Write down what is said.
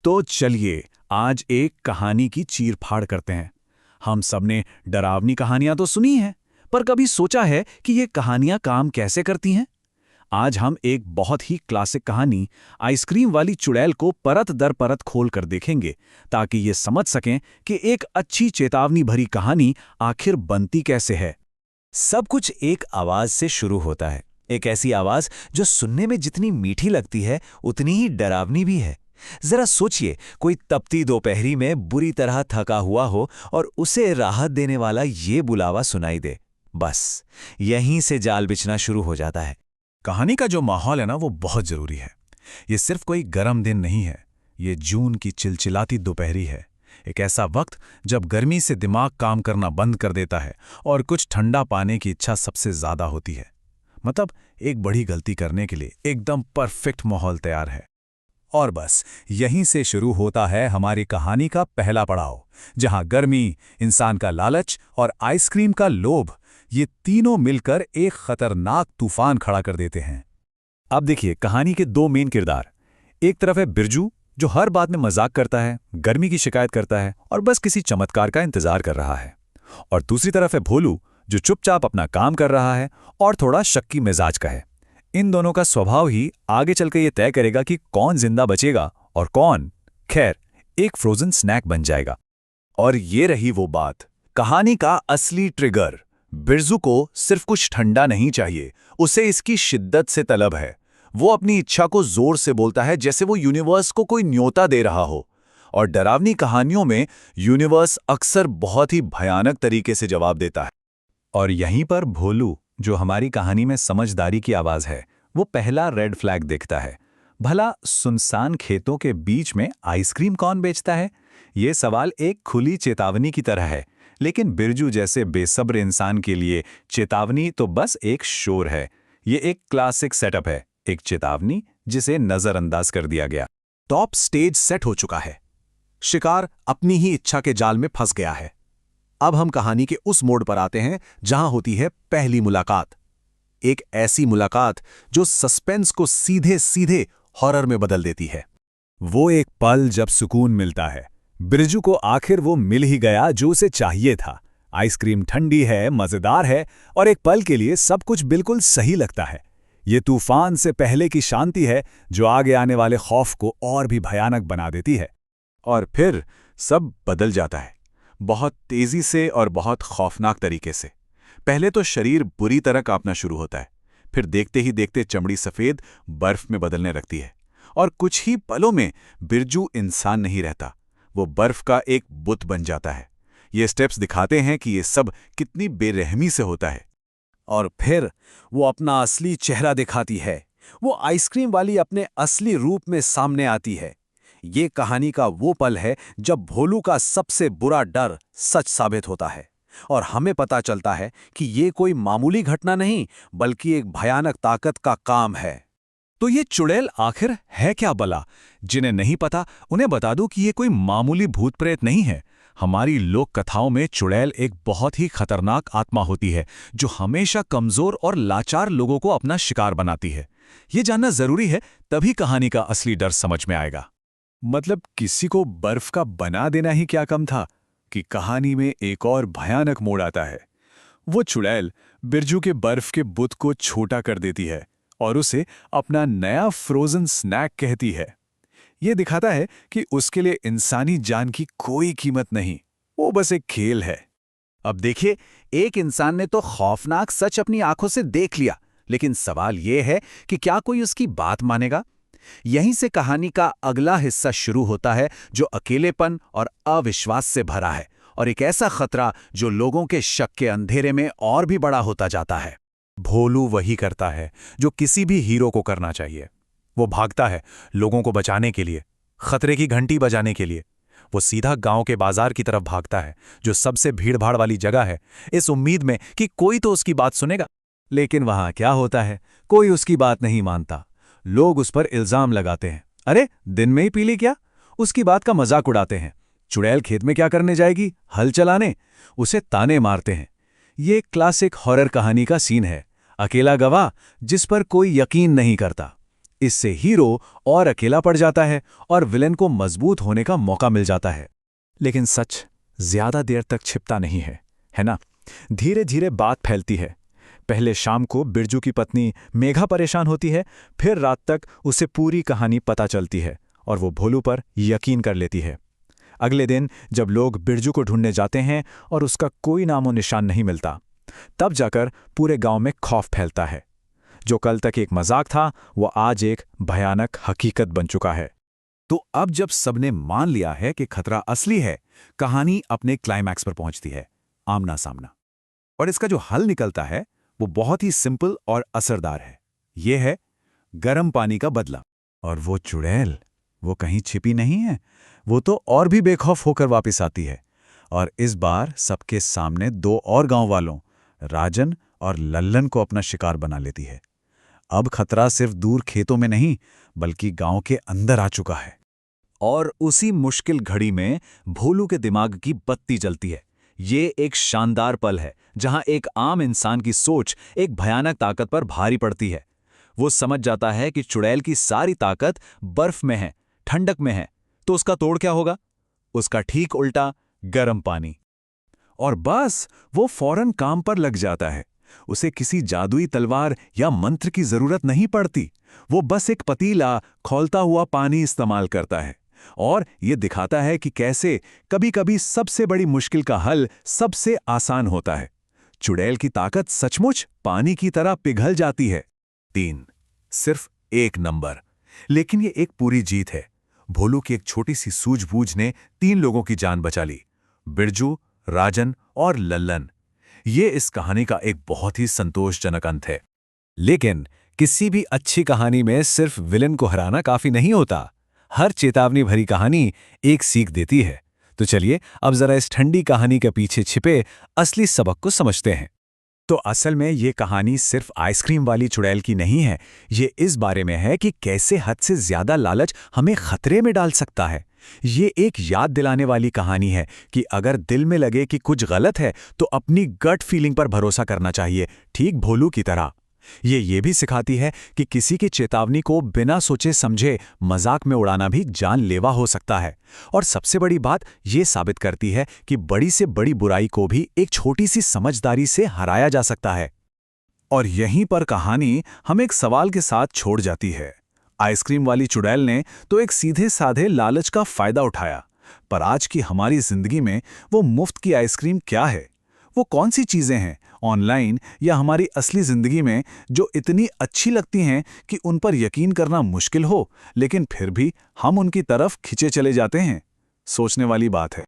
तो चलिए आज एक कहानी की चीरफाड़ करते हैं। हम सबने डरावनी कहानियां तो सुनी हैं, पर कभी सोचा है कि ये कहानियां काम कैसे करती हैं? आज हम एक बहुत ही क्लासिक कहानी आइसक्रीम वाली चुड़ैल को परत दर परत खोल कर देखेंगे, ताकि ये समझ सकें कि एक अच्छी चेतावनी भरी कहानी आखिर बनती कैसे है। सब कुछ एक आवाज से शुरू होता है। एक ऐसी आवाज जो सुनने में जितनी मीठी लगती है उतनी ही डरावनी भी है। जरा सोचिए, कोई तपती दोपहरी में बुरी तरह थका हुआ हो और उसे राहत देने वाला ये बुलावा सुनाई दे। बस यहीं से जाल बिछना शुरू हो जाता है। कहानी का जो माहौल है ना, वो बहुत जरूरी है। ये सिर्फ कोई गर्म दिन नहीं है, ये जून की चिलचिलाती दोपहरी है। एक ऐसा वक्त जब गर्मी से दिमाग काम करना बंद कर देता है और कुछ ठंडा पाने की इच्छा सबसे ज्यादा होती है। मतलब एक बड़ी गलती करने के लिए एकदम परफेक्ट माहौल तैयार है। और बस यहीं से शुरू होता है हमारी कहानी का पहला पड़ाव, जहां गर्मी, इंसान का लालच और आइसक्रीम का लोभ, ये तीनों मिलकर एक खतरनाक तूफान खड़ा कर देते हैं। अब देखिए कहानी के दो मेन किरदार। एक तरफ है बिरजू, जो हर बात में मजाक करता है, गर्मी की शिकायत करता है और बस किसी चमत्कार का इंतजार कर रहा है। और दूसरी तरफ है भोलू, जो चुपचाप अपना काम कर रहा है और थोड़ा शक्की मिजाज का है। इन दोनों का स्वभाव ही आगे चलकर यह तय करेगा कि कौन जिंदा बचेगा और कौन, खैर, एक फ्रोजन स्नैक बन जाएगा। और ये रही वो बात, कहानी का असली ट्रिगर। बिरजू को सिर्फ कुछ ठंडा नहीं चाहिए, उसे इसकी शिद्दत से तलब है। वो अपनी इच्छा को जोर से बोलता है, जैसे वो यूनिवर्स को कोई न्योता दे रहा हो। और डरावनी कहानियों में यूनिवर्स अक्सर बहुत ही भयानक तरीके से जवाब देता है। और यहीं पर भोलू, जो हमारी कहानी में समझदारी की आवाज है, वो पहला रेड फ्लैग देखता है। भला सुनसान खेतों के बीच में आइसक्रीम कौन बेचता है? ये सवाल एक खुली चेतावनी की तरह है, लेकिन बिरजू जैसे बेसब्र इंसान के लिए चेतावनी तो बस एक शोर है। ये एक क्लासिक सेटअप है, एक चेतावनी जिसे नजरअंदाज कर दिया गया। टॉप स्टेज सेट हो चुका है। शिकार अपनी ही इच्छा के जाल में फंस गया है। अब हम कहानी के उस मोड़ पर आते हैं जहां होती है पहली मुलाकात। एक ऐसी मुलाकात जो सस्पेंस को सीधे सीधे हॉरर में बदल देती है। वो एक पल जब सुकून मिलता है। बिरजू को आखिर वो मिल ही गया जो उसे चाहिए था। आइसक्रीम ठंडी है, मजेदार है और एक पल के लिए सब कुछ बिल्कुल सही लगता है। ये तूफान से पहले की शांति है जो आगे आने वाले खौफ को और भी भयानक बना देती है। और फिर सब बदल जाता है, बहुत तेजी से और बहुत खौफनाक तरीके से। पहले तो शरीर बुरी तरह कांपना शुरू होता है, फिर देखते ही देखते चमड़ी सफेद बर्फ में बदलने लगती है। और कुछ ही पलों में बिरजू इंसान नहीं रहता, वो बर्फ का एक बुत बन जाता है। ये स्टेप्स दिखाते हैं कि ये सब कितनी बेरहमी से होता है। और फिर वो अपना असली चेहरा दिखाती है। वो आइसक्रीम वाली अपने असली रूप में सामने आती है। ये कहानी का वो पल है जब भोलू का सबसे बुरा डर सच साबित होता है और हमें पता चलता है कि ये कोई मामूली घटना नहीं, बल्कि एक भयानक ताकत का काम है। तो ये चुड़ैल आखिर है क्या भला? जिन्हें नहीं पता उन्हें बता दूं कि ये कोई मामूली भूत प्रेत नहीं है। हमारी लोक कथाओं में चुड़ैल एक बहुत ही खतरनाक आत्मा होती है जो हमेशा कमजोर और लाचार लोगों को अपना शिकार बनाती है। ये जानना जरूरी है, तभी कहानी का असली डर समझ में आएगा। मतलब किसी को बर्फ का बना देना ही क्या कम था कि कहानी में एक और भयानक मोड़ आता है। वो चुड़ैल बिरजू के बर्फ के बुत को छोटा कर देती है और उसे अपना नया फ्रोजन स्नैक कहती है। ये दिखाता है कि उसके लिए इंसानी जान की कोई कीमत नहीं, वो बस एक खेल है। अब देखिए, एक इंसान ने तो खौफनाक सच अपनी आंखों से देख लिया, लेकिन सवाल यह है कि क्या कोई उसकी बात मानेगा? यहीं से कहानी का अगला हिस्सा शुरू होता है, जो अकेलेपन और अविश्वास से भरा है, और एक ऐसा खतरा जो लोगों के शक के अंधेरे में और भी बड़ा होता जाता है। भोलू वही करता है जो किसी भी हीरो को करना चाहिए। वो भागता है लोगों को बचाने के लिए, खतरे की घंटी बजाने के लिए। वो सीधा गांव के बाजार की तरफ भागता है, जो सबसे भीड़भाड़ वाली जगह है, इस उम्मीद में कि कोई तो उसकी बात सुनेगा। लेकिन वहां क्या होता है, कोई उसकी बात नहीं मानता। लोग उस पर इल्जाम लगाते हैं, अरे दिन में ही पी ली क्या? उसकी बात का मजाक उड़ाते हैं। चुड़ैल खेत में क्या करने जाएगी, हल चलाने? उसे ताने मारते हैं। ये क्लासिक हॉरर कहानी का सीन है, अकेला गवाह जिस पर कोई यकीन नहीं करता। इससे हीरो और अकेला पड़ जाता है और विलेन को मजबूत होने का मौका मिल जाता है। लेकिन सच ज्यादा देर तक छिपता नहीं है ना? धीरे धीरे बात फैलती है। पहले शाम को बिरजू की पत्नी मेघा परेशान होती है, फिर रात तक उसे पूरी कहानी पता चलती है और वो भोलू पर यकीन कर लेती है। अगले दिन जब लोग बिरजू को ढूंढने जाते हैं और उसका कोई नामो निशान नहीं मिलता, तब जाकर पूरे गांव में खौफ फैलता है। जो कल तक एक मजाक था, वो आज एक भयानक हकीकत बन चुका है। तो अब जब सबने मान लिया है कि खतरा असली है, कहानी अपने क्लाइमैक्स पर पहुंचती है, आमना सामना। और इसका जो हल निकलता है वो बहुत ही सिंपल और असरदार है। ये है गर्म पानी का बदला। और वो चुड़ैल, वो कहीं छिपी नहीं है, वो तो और भी बेखौफ होकर वापस आती है। और इस बार सबके सामने दो और गांव वालों, राजन और लल्लन को अपना शिकार बना लेती है। अब खतरा सिर्फ दूर खेतों में नहीं, बल्कि गांव के अंदर आ चुका है। और उसी मुश्किल घड़ी में भोलू के दिमाग की बत्ती जलती है। ये एक शानदार पल है जहां एक आम इंसान की सोच एक भयानक ताकत पर भारी पड़ती है। वो समझ जाता है कि चुड़ैल की सारी ताकत बर्फ में है, ठंडक में है, तो उसका तोड़ क्या होगा? उसका ठीक उल्टा, गर्म पानी। और बस वो फौरन काम पर लग जाता है। उसे किसी जादुई तलवार या मंत्र की जरूरत नहीं पड़ती। वो बस एक पतीला, खौलता हुआ पानी इस्तेमाल करता है और ये दिखाता है कि कैसे कभी-कभी सबसे बड़ी मुश्किल का हल सबसे आसान होता है। चुड़ैल की ताकत सचमुच पानी की तरह पिघल जाती है। 3 सिर्फ 1 नंबर। लेकिन ये एक पूरी जीत है। भोलू की एक छोटी सी सूझबूझ ने 3 लोगों की जान बचा ली, बिरजू, राजन और लल्लन। ये इस कहानी का एक बहुत ही संतोषजनक अंत है। लेकिन किसी भी अच्छी कहानी में सिर्फ विलेन को हराना काफी नहीं होता। हर चेतावनी भरी कहानी एक सीख देती है। तो चलिए अब जरा इस ठंडी कहानी के पीछे छिपे असली सबक को समझते हैं। तो असल में ये कहानी सिर्फ आइसक्रीम वाली चुड़ैल की नहीं है। ये इस बारे में है कि कैसे हद से ज्यादा लालच हमें खतरे में डाल सकता है। ये एक याद दिलाने वाली कहानी है कि अगर दिल में लगे कि कुछ गलत है तो अपनी गट फीलिंग पर भरोसा करना चाहिए, ठीक भोलू की तरह। ये भी सिखाती है कि किसी की चेतावनी को बिना सोचे समझे मजाक में उड़ाना भी जानलेवा हो सकता है। और सबसे बड़ी बात ये साबित करती है कि बड़ी से बड़ी बुराई को भी एक छोटी सी समझदारी से हराया जा सकता है। और यहीं पर कहानी हमें एक सवाल के साथ छोड़ जाती है। आइसक्रीम वाली चुड़ैल ने तो एक सीधे साधे लालच का फायदा उठाया, पर आज की हमारी जिंदगी में वो मुफ्त की आइसक्रीम क्या है? वो कौन सी चीजें हैं ऑनलाइन या हमारी असली जिंदगी में जो इतनी अच्छी लगती हैं कि उन पर यकीन करना मुश्किल हो, लेकिन फिर भी हम उनकी तरफ खिंचे चले जाते हैं? सोचने वाली बात है।